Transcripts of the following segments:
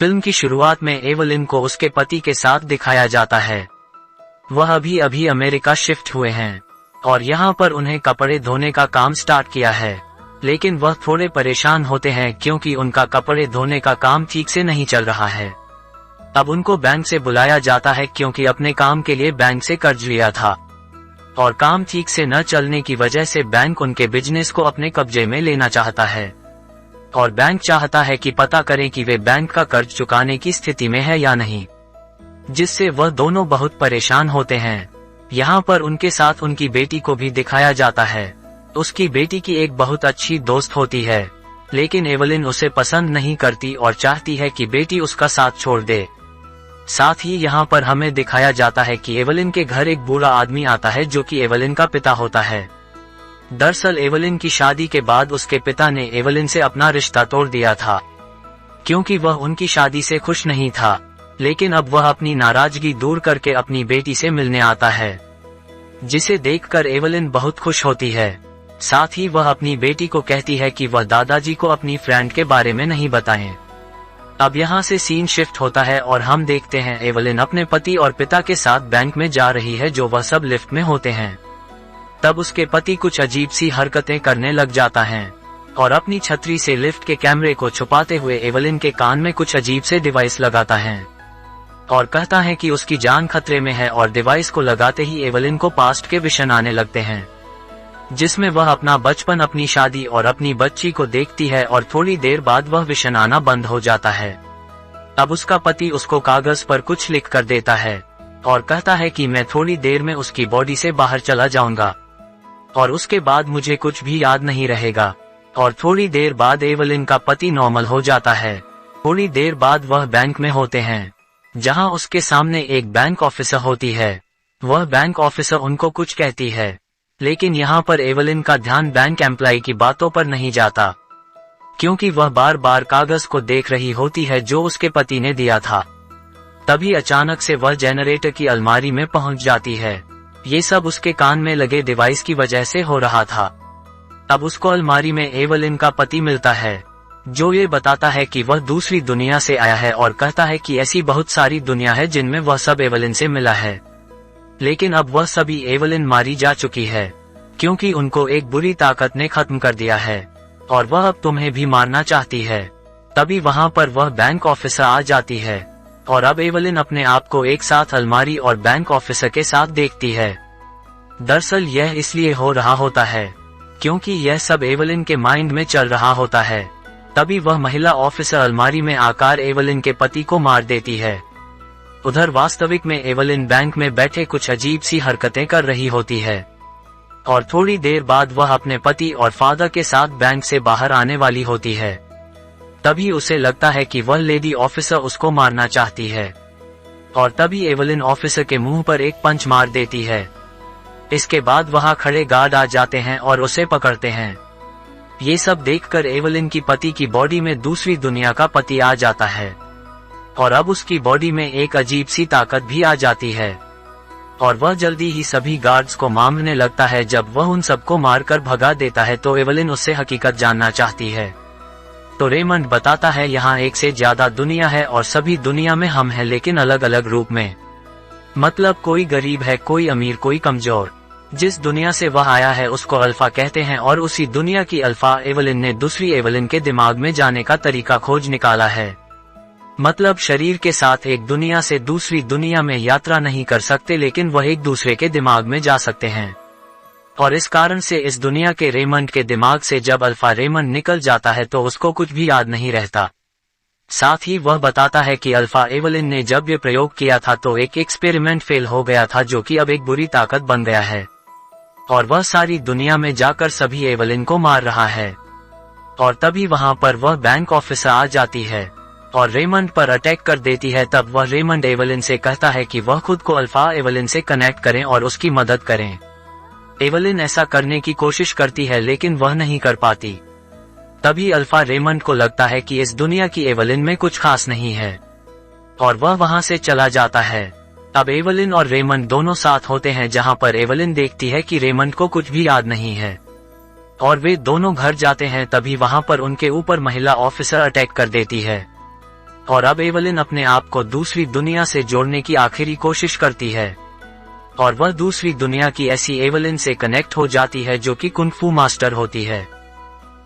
Film की शुरुआत में एवलिन को उसके पति के साथ दिखाया जाता है। वह अभी अभी अमेरिका शिफ्ट हुए हैं और यहाँ पर उन्हें कपड़े धोने का काम स्टार्ट किया है, लेकिन वह थोड़े परेशान होते हैं क्योंकि उनका कपड़े धोने का काम ठीक से नहीं चल रहा है। अब उनको बैंक से बुलाया जाता है क्योंकि अपने काम के लिए बैंक से कर्ज लिया था और काम ठीक से न चलने की वजह से बैंक उनके बिजनेस को अपने कब्जे में लेना चाहता है और बैंक चाहता है कि पता करें कि वे बैंक का कर्ज चुकाने की स्थिति में है या नहीं, जिससे वह दोनों बहुत परेशान होते हैं। यहाँ पर उनके साथ उनकी बेटी को भी दिखाया जाता है। उसकी बेटी की एक बहुत अच्छी दोस्त होती है, लेकिन एवलिन उसे पसंद नहीं करती और चाहती है कि बेटी उसका साथ छोड़ दे। साथ ही यहाँ पर हमें दिखाया जाता है कि एवलिन के घर एक बूढ़ा आदमी आता है जो कि एवलिन का पिता होता है। दरअसल एवलिन की शादी के बाद उसके पिता ने एवलिन से अपना रिश्ता तोड़ दिया था क्योंकि वह उनकी शादी से खुश नहीं था, लेकिन अब वह अपनी नाराजगी दूर करके अपनी बेटी से मिलने आता है, जिसे देखकर एवलिन बहुत खुश होती है। साथ ही वह अपनी बेटी को कहती है कि वह दादाजी को अपनी फ्रेंड के बारे में नहीं बताएं। अब यहाँ से सीन शिफ्ट होता है और हम देखते हैं एवलिन अपने पति और पिता के साथ बैंक में जा रही है, जो वह सब लिफ्ट में होते हैं। तब उसके पति कुछ अजीब सी हरकतें करने लग जाता है और अपनी छतरी से लिफ्ट के कैमरे को छुपाते हुए एवलिन के कान में कुछ अजीब से डिवाइस लगाता है और कहता है कि उसकी जान खतरे में है और डिवाइस को लगाते ही एवलिन को पास्ट के विजन आने लगते हैं, जिसमें वह अपना बचपन, अपनी शादी और अपनी बच्ची को देखती है और थोड़ी देर बाद वह विजन आना बंद हो जाता है। अब उसका पति उसको कागज पर कुछ लिख कर देता है और कहता है कि मैं थोड़ी देर में उसकी बॉडी से बाहर चला जाऊंगा और उसके बाद मुझे कुछ भी याद नहीं रहेगा। और थोड़ी देर बाद एवलिन का पति नॉर्मल हो जाता है। थोड़ी देर बाद वह बैंक में होते हैं, जहां उसके सामने एक बैंक ऑफिसर होती है। वह बैंक ऑफिसर उनको कुछ कहती है, लेकिन यहाँ पर एवलिन का ध्यान बैंक एम्प्लॉय की बातों पर नहीं जाता क्योंकि वह बार बार कागज को देख रही होती है जो उसके पति ने दिया था। तभी अचानक से वह जनरेटर की अलमारी में पहुंच जाती है। ये सब उसके कान में लगे डिवाइस की वजह से हो रहा था। अब उसको अलमारी में एवलिन का पति मिलता है, जो ये बताता है कि वह दूसरी दुनिया से आया है और कहता है कि ऐसी बहुत सारी दुनिया है जिनमें वह सब एवलिन से मिला है, लेकिन अब वह सभी एवलिन मारी जा चुकी है क्योंकि उनको एक बुरी ताकत ने खत्म कर दिया है और वह अब तुम्हें भी मारना चाहती है। तभी वहाँ पर वह बैंक ऑफिसर आ जाती है और अब एवलिन अपने आप को एक साथ अलमारी और बैंक ऑफिसर के साथ देखती है। दरअसल यह इसलिए हो रहा होता है क्योंकि यह सब एवलिन के माइंड में चल रहा होता है। तभी वह महिला ऑफिसर अलमारी में आकर एवलिन के पति को मार देती है। उधर वास्तविक में एवलिन बैंक में बैठे कुछ अजीब सी हरकतें कर रही होती है और थोड़ी देर बाद वह अपने पति और फादर के साथ बैंक से बाहर आने वाली होती है। तभी उसे लगता है कि वह लेडी ऑफिसर उसको मारना चाहती है और तभी एवलिन ऑफिसर के मुंह पर एक पंच मार देती है। इसके बाद वहां खड़े गार्ड आ जाते हैं और उसे पकड़ते हैं। ये सब देखकर एवलिन की पति की बॉडी में दूसरी दुनिया का पति आ जाता है और अब उसकी बॉडी में एक अजीब सी ताकत भी आ जाती है और वह जल्दी ही सभी गार्ड्स को मारने लगता है। जब वह उन सबको मारकर भगा देता है तो एवलिन उससे हकीकत जानना चाहती है। तो रेमंड बताता है यहाँ एक से ज्यादा दुनिया है और सभी दुनिया में हम हैं, लेकिन अलग अलग रूप में। मतलब कोई गरीब है, कोई अमीर, कोई कमजोर। जिस दुनिया से वह आया है उसको अल्फा कहते हैं और उसी दुनिया की अल्फा एवलिन ने दूसरी एवलिन के दिमाग में जाने का तरीका खोज निकाला है। मतलब शरीर के साथ एक दुनिया से दूसरी दुनिया में यात्रा नहीं कर सकते, लेकिन वह एक दूसरे के दिमाग में जा सकते हैं और इस कारण से इस दुनिया के रेमंड के दिमाग से जब अल्फा रेमंड निकल जाता है तो उसको कुछ भी याद नहीं रहता। साथ ही वह बताता है कि अल्फा एवलिन ने जब ये प्रयोग किया था तो एक एक्सपेरिमेंट फेल हो गया था, जो कि अब एक बुरी ताकत बन गया है और वह सारी दुनिया में जाकर सभी एवलिन को मार रहा है। और तभी वहां पर वह बैंक ऑफिसर आ जाती है और रेमंड पर अटैक कर देती है। तब वह रेमंड एवलिन से कहता है कि वह खुद को अल्फा एवलिन से कनेक्ट करें और उसकी मदद करें। एवलिन ऐसा करने की कोशिश करती है लेकिन वह नहीं कर पाती। तभी अल्फा रेमंड को लगता है कि इस दुनिया की एवलिन में कुछ खास नहीं है और वह वहां से चला जाता है। अब एवलिन और रेमंड दोनों साथ होते हैं, जहां पर एवलिन देखती है कि रेमंड को कुछ भी याद नहीं है और वे दोनों घर जाते हैं। तभी वहां पर उनके ऊपर महिला ऑफिसर अटैक कर देती है और अब एवलिन अपने आप को दूसरी दुनिया से जोड़ने की आखिरी कोशिश करती है, और वह दूसरी दुनिया की ऐसी एवलिन से कनेक्ट हो जाती है जो कि कुंग-फू मास्टर होती है,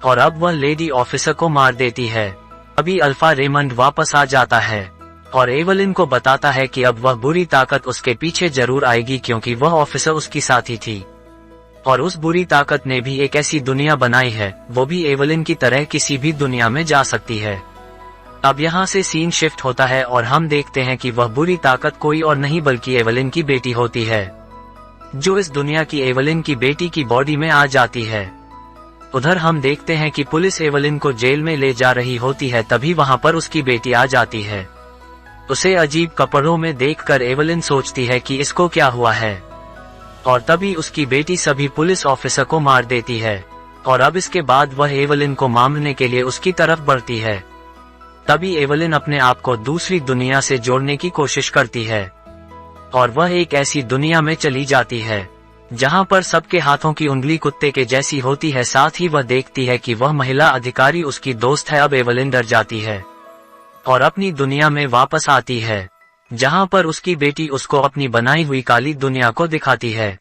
और अब वह लेडी ऑफिसर को मार देती है। अभी अल्फा रेमंड वापस आ जाता है और एवलिन को बताता है कि अब वह बुरी ताकत उसके पीछे जरूर आएगी, क्योंकि वह ऑफिसर उसकी साथी थी, और उस बुरी ताकत ने भी एक ऐसी दुनिया बनाई है, वो भी एवलिन की तरह किसी भी दुनिया में जा सकती है। अब यहाँ से सीन शिफ्ट होता है और हम देखते हैं कि वह बुरी ताकत कोई और नहीं बल्कि एवलिन की बेटी होती है, जो इस दुनिया की एवलिन की बेटी की बॉडी में आ जाती है। उधर हम देखते हैं कि पुलिस एवलिन को जेल में ले जा रही होती है, तभी वहाँ पर उसकी बेटी आ जाती है। उसे अजीब कपड़ों में देखकर एवलिन सोचती है कि इसको क्या हुआ है, और तभी उसकी बेटी सभी पुलिस ऑफिसर को मार देती है, और अब इसके बाद वह एवलिन को मारने के लिए उसकी तरफ बढ़ती है। तभी एवलिन अपने आप को दूसरी दुनिया से जोड़ने की कोशिश करती है, और वह एक ऐसी दुनिया में चली जाती है जहां पर सबके हाथों की उंगली कुत्ते के जैसी होती है। साथ ही वह देखती है कि वह महिला अधिकारी उसकी दोस्त है। अब एवलिन डर जाती है और अपनी दुनिया में वापस आती है, जहां पर उसकी बेटी उसको अपनी बनाई हुई काली दुनिया को दिखाती है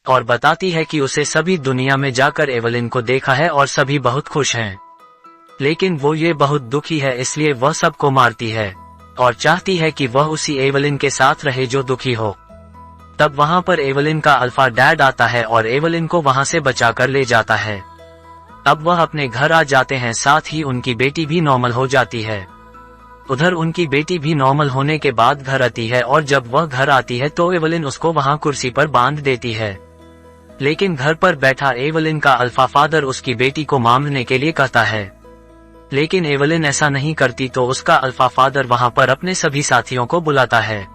और बताती है कि उसे सभी दुनिया में जाकर एवलिन को देखा है और सभी बहुत खुश हैं, लेकिन वो ये बहुत दुखी है, इसलिए वह सबको मारती है और चाहती है कि वह उसी एवलिन के साथ रहे जो दुखी हो। तब वहां पर एवलिन का अल्फा डैड आता है और एवलिन को वहां से बचाकर ले जाता है। अब वह अपने घर आ जाते हैं, साथ ही उनकी बेटी भी नॉर्मल हो जाती है। उधर उनकी बेटी भी नॉर्मल होने के बाद घर आती है, और जब वह घर आती है तो एवलिन उसको वहां कुर्सी पर बांध देती है, लेकिन घर पर बैठा एवलिन का अल्फा फादर उसकी बेटी को मारने के लिए कहता है, लेकिन एवलिन ऐसा नहीं करती तो उसका अल्फा फादर वहां पर अपने सभी साथियों को बुलाता है।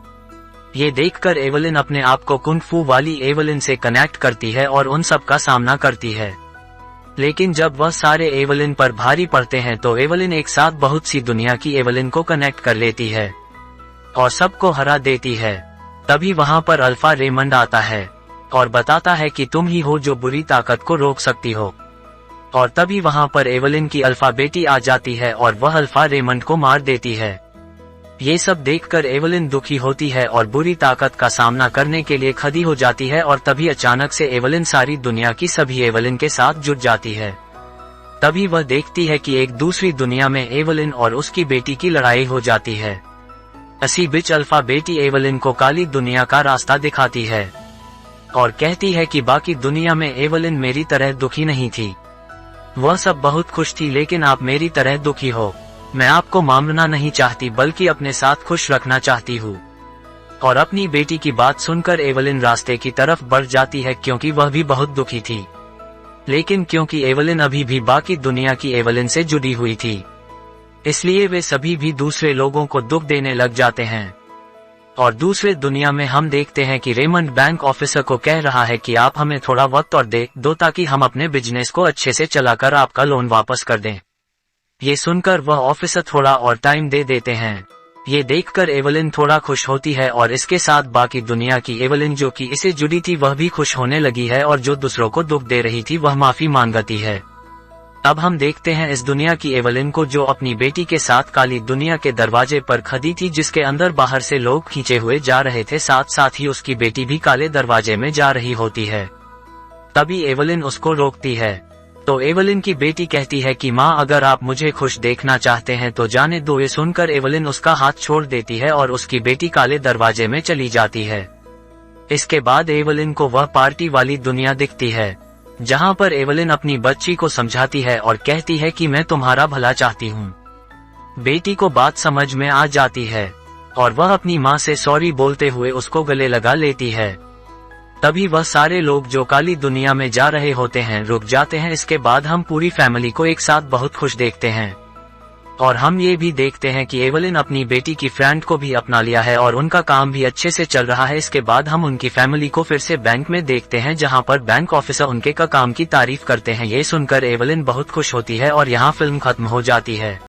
ये देखकर एवलिन अपने आप को कुंग-फू वाली एवलिन से कनेक्ट करती है और उन सब का सामना करती है, लेकिन जब वह सारे एवलिन पर भारी पड़ते हैं तो एवलिन एक साथ बहुत सी दुनिया की एवलिन को कनेक्ट कर लेती है और सबको हरा देती है। तभी वहां पर अल्फा रेमंड आता है और बताता है कि तुम ही हो जो बुरी ताकत को रोक सकती हो, और तभी वहां पर एवलिन की अल्फा बेटी आ जाती है और वह अल्फा रेमंड को मार देती है। ये सब देखकर एवलिन दुखी होती है और बुरी ताकत का सामना करने के लिए खड़ी हो जाती है, और तभी अचानक से एवलिन सारी दुनिया की सभी एवलिन के साथ जुट जाती है। तभी वह देखती है कि एक दूसरी दुनिया में एवलिन और उसकी बेटी की लड़ाई हो जाती है। इसी बीच अल्फा बेटी एवलिन को काली दुनिया का रास्ता दिखाती है और कहती है कि बाकी दुनिया में एवलिन मेरी तरह दुखी नहीं थी, वह सब बहुत खुश थी, लेकिन आप मेरी तरह दुखी हो। मैं आपको मारना नहीं चाहती बल्कि अपने साथ खुश रखना चाहती हूँ। और अपनी बेटी की बात सुनकर एवलिन रास्ते की तरफ बढ़ जाती है, क्योंकि वह भी बहुत दुखी थी, लेकिन क्योंकि एवलिन अभी भी बाकी दुनिया की एवलिन से जुड़ी हुई थी, इसलिए वे सभी भी दूसरे लोगों को दुख देने लग जाते हैं। और दूसरे दुनिया में हम देखते हैं कि रेमंड बैंक ऑफिसर को कह रहा है कि आप हमें थोड़ा वक्त और दे दो ताकि हम अपने बिजनेस को अच्छे से चलाकर आपका लोन वापस कर दें। ये सुनकर वह ऑफिसर थोड़ा और टाइम दे देते हैं। ये देखकर एवलिन थोड़ा खुश होती है और इसके साथ बाकी दुनिया की एवलिन जो कि इसे जुड़ी थी वह भी खुश होने लगी है, और जो दूसरों को दुख दे रही थी वह माफी मांगती है। अब हम देखते हैं इस दुनिया की एवलिन को जो अपनी बेटी के साथ काली दुनिया के दरवाजे पर खड़ी थी, जिसके अंदर बाहर से लोग खींचे हुए जा रहे थे, साथ साथ ही उसकी बेटी भी काले दरवाजे में जा रही होती है। तभी एवलिन उसको रोकती है, तो एवलिन की बेटी कहती है कि माँ, अगर आप मुझे खुश देखना चाहते हैं तो जाने दो। ये सुनकर एवलिन उसका हाथ छोड़ देती है और उसकी बेटी काले दरवाजे में चली जाती है। इसके बाद एवलिन को वह पार्टी वाली दुनिया दिखती है, जहाँ पर एवलिन अपनी बच्ची को समझाती है और कहती है कि मैं तुम्हारा भला चाहती हूँ। बेटी को बात समझ में आ जाती है और वह अपनी माँ से सॉरी बोलते हुए उसको गले लगा लेती है। तभी वह सारे लोग जो काली दुनिया में जा रहे होते हैं रुक जाते हैं। इसके बाद हम पूरी फैमिली को एक साथ बहुत खुश देखते हैं, और हम ये भी देखते हैं कि एवलिन अपनी बेटी की फ्रेंड को भी अपना लिया है और उनका काम भी अच्छे से चल रहा है। इसके बाद हम उनकी फैमिली को फिर से बैंक में देखते हैं, जहां पर बैंक ऑफिसर उनके का काम की तारीफ करते हैं। ये सुनकर एवलिन बहुत खुश होती है और यहाँ फिल्म खत्म हो जाती है।